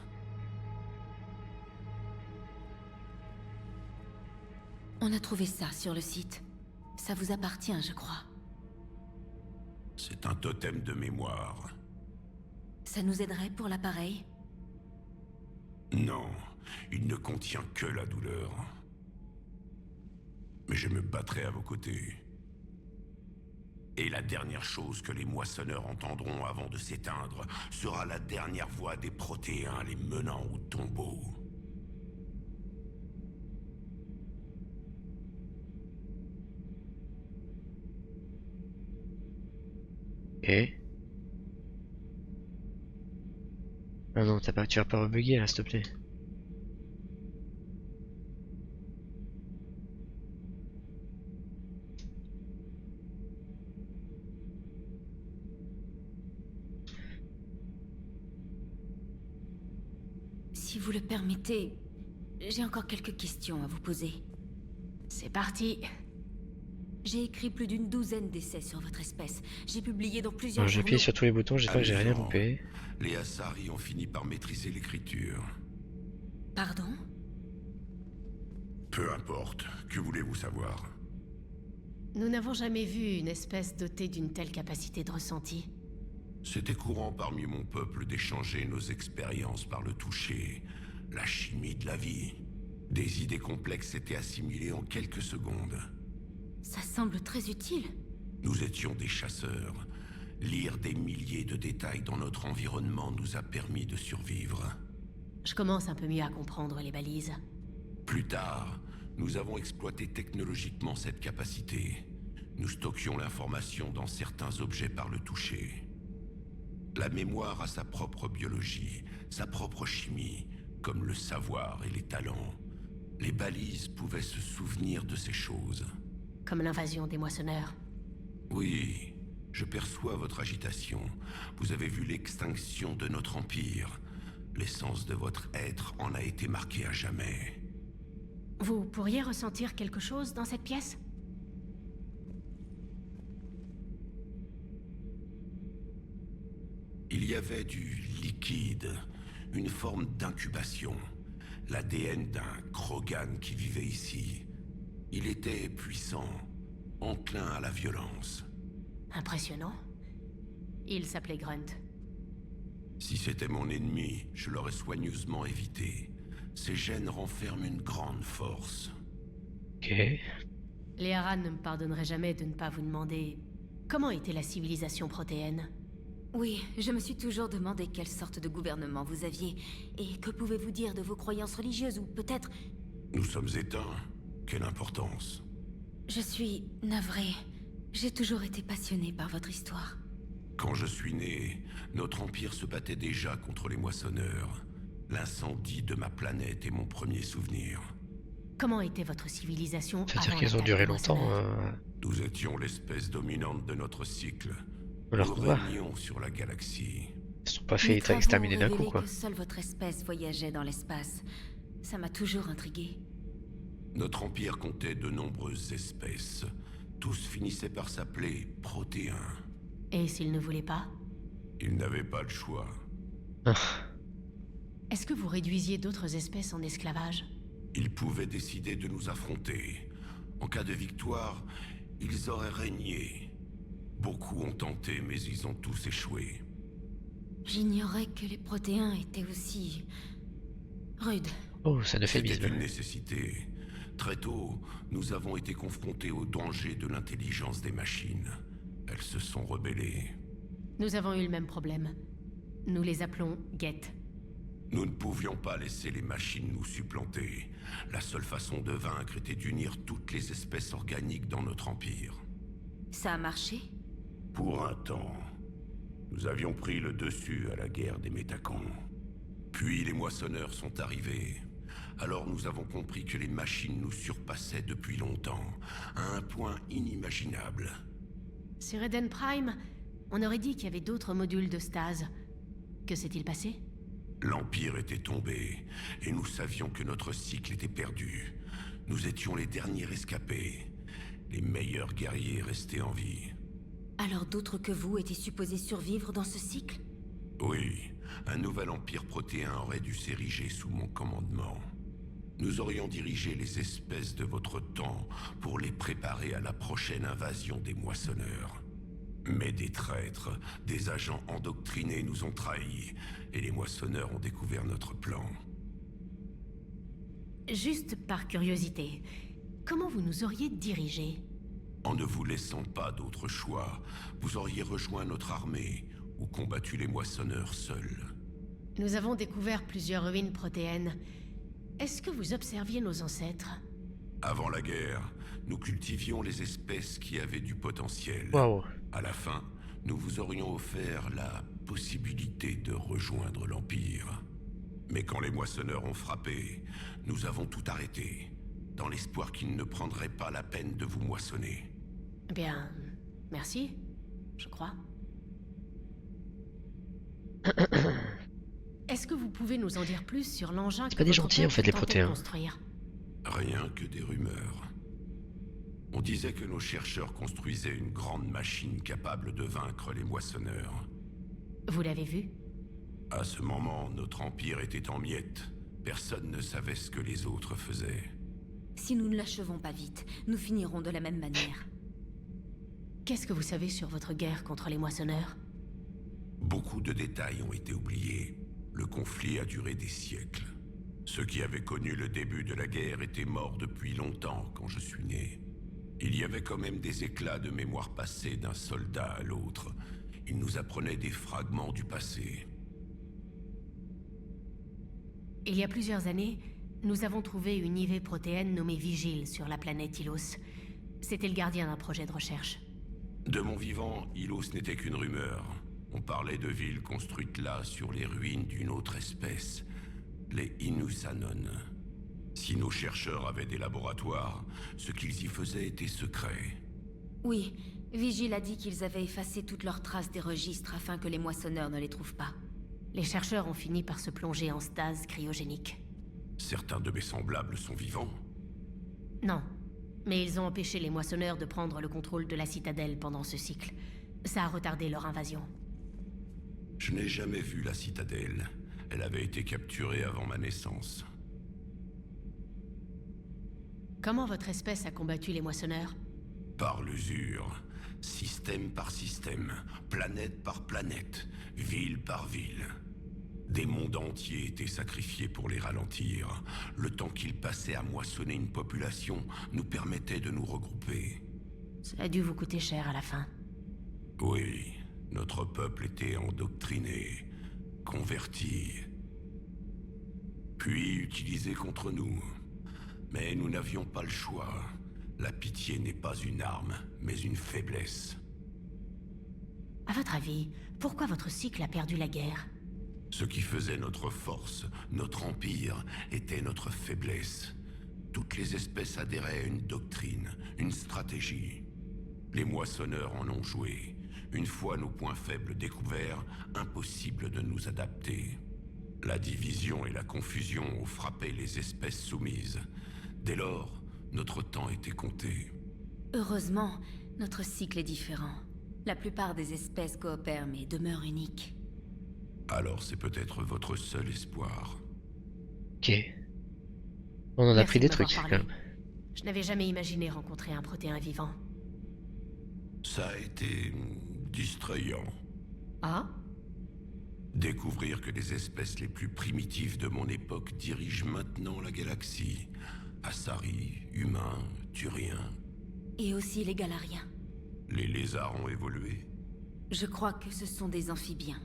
B: On a trouvé ça sur le site. Ça vous appartient, je crois.
F: C'est un totem de mémoire.
B: Ça nous aiderait pour l'appareil?
F: Non, il ne contient que la douleur. Mais je me battrai à vos côtés. Et la dernière chose que les moissonneurs entendront avant de s'éteindre sera la dernière voix des Protéens les menant au tombeau.
A: Et... Ah non, tu vas pas rebugger là, s'il te plaît.
B: Si vous le permettez, j'ai encore quelques questions à vous poser.
D: C'est parti.
B: J'ai écrit plus d'une douzaine d'essais sur votre espèce. J'ai publié dans plusieurs
A: J'ai
B: journaux.
A: appuyé sur tous les boutons, j'espère que j'ai rien
F: Amusant.
A: loupé.
F: Les Asari ont fini par maîtriser l'écriture.
B: Pardon?
F: Peu importe, que voulez-vous savoir?
D: Nous n'avons jamais vu une espèce dotée d'une telle capacité de ressenti.
F: C'était courant parmi mon peuple d'échanger nos expériences par le toucher, la chimie de la vie. Des idées complexes étaient assimilées en quelques secondes.
B: Ça semble très utile.
F: Nous étions des chasseurs. Lire des milliers de détails dans notre environnement nous a permis de survivre.
D: Je commence un peu mieux à comprendre les balises.
F: Plus tard, nous avons exploité technologiquement cette capacité. Nous stockions l'information dans certains objets par le toucher. La mémoire a sa propre biologie, sa propre chimie, comme le savoir et les talents. Les balises pouvaient se souvenir de ces choses.
D: Comme l'invasion des moissonneurs.
F: Oui, je perçois votre agitation. Vous avez vu l'extinction de notre empire. L'essence de votre être en a été marquée à jamais.
D: Vous pourriez ressentir quelque chose dans cette pièce?
F: Il y avait du liquide, une forme d'incubation. L'ADN d'un Krogan qui vivait ici. Il était puissant, enclin à la violence.
D: Impressionnant. Il s'appelait Grunt.
F: Si c'était mon ennemi, je l'aurais soigneusement évité. Ces gènes renferment une grande force.
A: Ok.
D: Les Haran ne me pardonneraient jamais de ne pas vous demander... Comment était la civilisation protéenne?
B: Oui, je me suis toujours demandé quelle sorte de gouvernement vous aviez. Et que pouvez-vous dire de vos croyances religieuses ou peut-être...
F: Nous sommes éteints. Quelle importance?
B: Je suis navrée. J'ai toujours été passionnée par votre histoire.
F: Quand je suis né, notre empire se battait déjà contre les moissonneurs. L'incendie de ma planète est mon premier souvenir.
D: Comment était votre civilisation
A: C'est-à-dire
D: avant
A: qu'ils ont
D: l'attaque
A: duré
D: des
A: longtemps.
D: moissonneurs?
F: Nous étions l'espèce dominante de notre cycle.
A: Leur
F: Nous
A: combat.
F: régnions sur la galaxie.
A: Ils se sont pas
B: Les
A: fait
B: travaux
A: exterminer
B: ont
A: d'un coup,
B: révélé
A: quoi.
B: que seule votre espèce voyageait dans l'espace. Ça m'a toujours intrigué.
F: Notre empire comptait de nombreuses espèces. Tous finissaient par s'appeler Protéins.
D: Et s'ils ne voulaient pas?
F: Ils n'avaient pas le choix.
D: Est-ce que vous réduisiez d'autres espèces en esclavage?
F: Ils pouvaient décider de nous affronter. En cas de victoire, ils auraient régné. Beaucoup ont tenté, mais ils ont tous échoué.
B: J'ignorais que les protéins étaient aussi... rudes.
A: Oh, ça ne fait
F: C'était
A: bisbal.
F: une nécessité. Très tôt, nous avons été confrontés au danger de l'intelligence des machines. Elles se sont rebellées.
D: Nous avons eu le même problème. Nous les appelons Geth.
F: Nous ne pouvions pas laisser les machines nous supplanter. La seule façon de vaincre était d'unir toutes les espèces organiques dans notre empire.
B: Ça a marché?
F: Pour un temps, nous avions pris le dessus à la guerre des Métacons. Puis les moissonneurs sont arrivés. Alors nous avons compris que les machines nous surpassaient depuis longtemps, à un point inimaginable.
D: Sur Eden Prime, on aurait dit qu'il y avait d'autres modules de stase. Que s'est-il passé?
F: L'Empire était tombé, et nous savions que notre cycle était perdu. Nous étions les derniers rescapés, les meilleurs guerriers restés en vie.
B: Alors d'autres que vous étaient supposés survivre dans ce cycle?
F: Oui, un nouvel empire protéin aurait dû s'ériger sous mon commandement. Nous aurions dirigé les espèces de votre temps pour les préparer à la prochaine invasion des moissonneurs. Mais des traîtres, des agents endoctrinés nous ont trahis, et les moissonneurs ont découvert notre plan.
D: Juste par curiosité, comment vous nous auriez dirigés?
F: En ne vous laissant pas d'autre choix, vous auriez rejoint notre armée, ou combattu les moissonneurs seuls.
D: Nous avons découvert plusieurs ruines protéennes. Est-ce que vous observiez nos ancêtres?
F: Avant la guerre, nous cultivions les espèces qui avaient du potentiel.
A: Waouh.
F: À la fin, nous vous aurions offert la possibilité de rejoindre l'Empire. Mais quand les moissonneurs ont frappé, nous avons tout arrêté, dans l'espoir qu'ils ne prendraient pas la peine de vous moissonner.
D: Bien, merci, je crois. Est-ce que vous pouvez nous en dire plus sur l'engin que
A: pas des
D: votre
A: gentils, en
D: peuple
A: fait, les
D: tentait de
A: protéins.
D: construire?
F: Rien que des rumeurs. On disait que nos chercheurs construisaient une grande machine capable de vaincre les moissonneurs.
D: Vous l'avez vu?
F: À ce moment, notre empire était en miettes. Personne ne savait ce que les autres faisaient.
B: Si nous ne l'achevons pas vite, nous finirons de la même manière.
D: Qu'est-ce que vous savez sur votre guerre contre les moissonneurs?
F: Beaucoup de détails ont été oubliés. Le conflit a duré des siècles. Ceux qui avaient connu le début de la guerre étaient morts depuis longtemps quand je suis né. Il y avait quand même des éclats de mémoire passée d'un soldat à l'autre. Ils nous apprenaient des fragments du passé.
D: Il y a plusieurs années, nous avons trouvé une IV protéenne nommée Vigile sur la planète Ilos. C'était le gardien d'un projet de recherche.
F: De mon vivant, Ilos n'était qu'une rumeur. On parlait de villes construites là sur les ruines d'une autre espèce, les Inusanon. Si nos chercheurs avaient des laboratoires, ce qu'ils y faisaient était secret.
B: Oui, Vigile a dit qu'ils avaient effacé toutes leurs traces des registres afin que les moissonneurs ne les trouvent pas.
D: Les chercheurs ont fini par se plonger en stase cryogénique.
F: Certains de mes semblables sont vivants.
D: Non, mais ils ont empêché les moissonneurs de prendre le contrôle de la citadelle pendant ce cycle. Ça a retardé leur invasion.
F: Je n'ai jamais vu la citadelle. Elle avait été capturée avant ma naissance.
D: Comment votre espèce a combattu les moissonneurs?
F: Par l'usure, système par système, planète par planète, ville par ville. Des mondes entiers étaient sacrifiés pour les ralentir. Le temps qu'ils passaient à moissonner une population nous permettait de nous regrouper.
D: Cela a dû vous coûter cher à la fin.
F: Oui, notre peuple était endoctriné, converti, puis utilisé contre nous. Mais nous n'avions pas le choix. La pitié n'est pas une arme, mais une faiblesse.
D: À votre avis, pourquoi votre cycle a perdu la guerre?
F: Ce qui faisait notre force, notre empire, était notre faiblesse. Toutes les espèces adhéraient à une doctrine, une stratégie. Les moissonneurs en ont joué. Une fois nos points faibles découverts, impossible de nous adapter. La division et la confusion ont frappé les espèces soumises. Dès lors, notre temps était compté.
B: Heureusement, notre cycle est différent. La plupart des espèces coopèrent mais demeurent uniques.
F: Alors c'est peut-être votre seul espoir.
A: Ok. On en a
D: Merci
A: pris
D: de
A: des
D: m'avoir
A: trucs,
D: parlé.
A: quand même.
D: Je n'avais jamais imaginé rencontrer un protéin vivant.
F: Ça a été distrayant.
D: Ah?
F: Découvrir que les espèces les plus primitives de mon époque dirigent maintenant la galaxie. Asari, humains, Turiens.
B: Et aussi les Galariens.
F: Les lézards ont évolué.
B: Je crois que ce sont des amphibiens.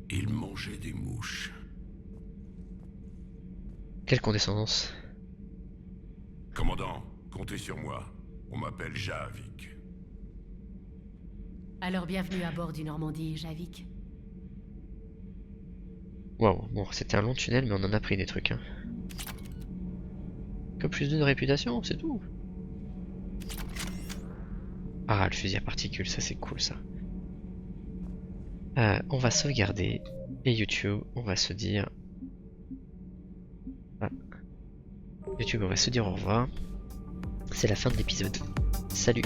F: Ils mangeaient des mouches.
A: Quelle condescendance.
F: Commandant, comptez sur moi. On m'appelle Javik.
D: Alors bienvenue à bord du Normandie, Javik.
A: Waouh, bon, c'était un long tunnel, mais on en a pris des trucs. Hein. Que plus de réputation, c'est tout. Ah, le fusil à particules, ça c'est cool ça. On va sauvegarder. Et YouTube, on va se dire... Ah. YouTube, on va se dire au revoir. C'est la fin de l'épisode. Salut!